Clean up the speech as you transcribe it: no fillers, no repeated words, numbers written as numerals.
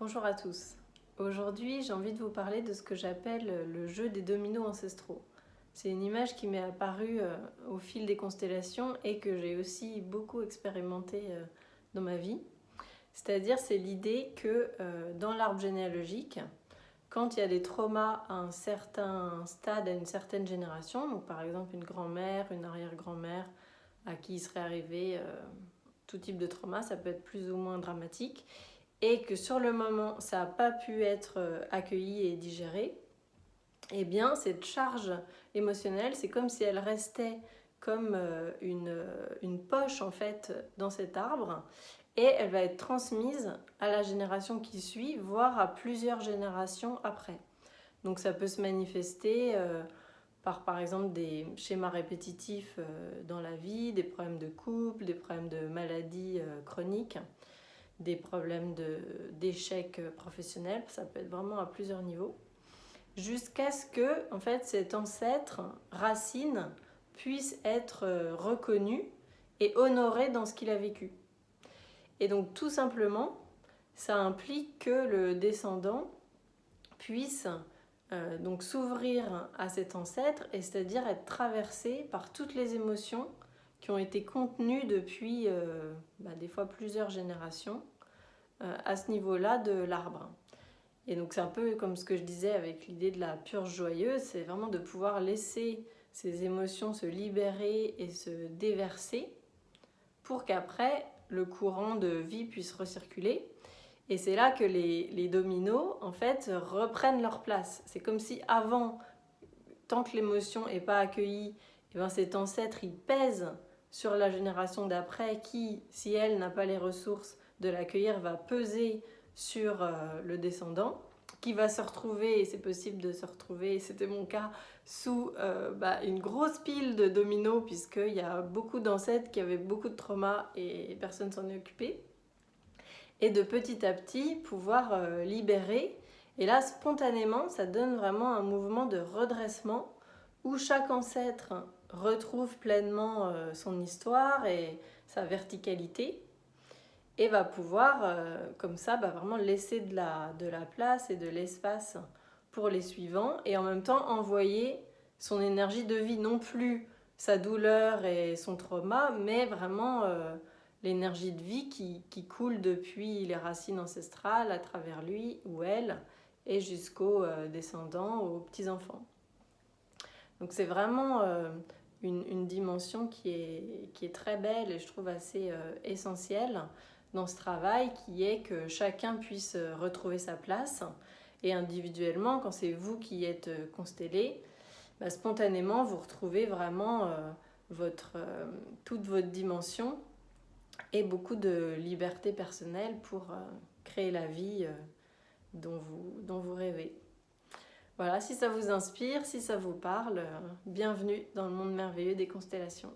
Bonjour à tous. Aujourd'hui, j'ai envie de vous parler de ce que j'appelle le jeu des dominos ancestraux. C'est une image qui m'est apparue au fil des constellations et que j'ai aussi beaucoup expérimenté dans ma vie. C'est-à-dire, c'est l'idée que dans l'arbre généalogique, quand il y a des traumas à un certain stade, à une certaine génération, donc par exemple une grand-mère, une arrière-grand-mère à qui il serait arrivé tout type de trauma, ça peut être plus ou moins dramatique, et que sur le moment ça n'a pas pu être accueilli et digéré, eh bien cette charge émotionnelle, c'est comme si elle restait comme une poche en fait dans cet arbre, et elle va être transmise à la génération qui suit, voire à plusieurs générations après. Donc ça peut se manifester par exemple des schémas répétitifs dans la vie, des problèmes de couple, des problèmes de maladies chroniques, des problèmes d'échec professionnel, ça peut être vraiment à plusieurs niveaux, jusqu'à ce que en fait, cet ancêtre racine puisse être reconnu et honoré dans ce qu'il a vécu. Et donc tout simplement, ça implique que le descendant puisse donc s'ouvrir à cet ancêtre, et c'est-à-dire être traversé par toutes les émotions qui ont été contenues depuis des fois plusieurs générations à ce niveau-là de l'arbre. Et donc c'est un peu comme ce que je disais avec l'idée de la purge joyeuse, c'est vraiment de pouvoir laisser ces émotions se libérer et se déverser pour qu'après le courant de vie puisse recirculer. Et c'est là que les dominos en fait reprennent leur place. C'est comme si avant, tant que l'émotion n'est pas accueillie, et bien cet ancêtre il pèse sur la génération d'après qui, si elle n'a pas les ressources de l'accueillir, va peser sur le descendant, qui va se retrouver, et c'est possible de se retrouver, c'était mon cas, sous une grosse pile de dominos, puisqu'il y a beaucoup d'ancêtres qui avaient beaucoup de traumas et personne s'en est occupé. Et de petit à petit pouvoir libérer. Et là, spontanément, ça donne vraiment un mouvement de redressement où chaque ancêtre retrouve pleinement son histoire et sa verticalité, et va pouvoir, comme ça, vraiment laisser de la place et de l'espace pour les suivants, et en même temps envoyer son énergie de vie, non plus sa douleur et son trauma, mais vraiment l'énergie de vie qui coule depuis les racines ancestrales à travers lui ou elle, et jusqu'aux descendants, aux petits-enfants. Donc c'est vraiment une dimension qui est très belle et je trouve assez essentielle dans ce travail, qui est que chacun puisse retrouver sa place, et individuellement, quand c'est vous qui êtes constellé, spontanément vous retrouvez vraiment toute votre dimension et beaucoup de liberté personnelle pour créer la vie dont vous rêvez. Voilà, si ça vous inspire, si ça vous parle, bienvenue dans le monde merveilleux des constellations.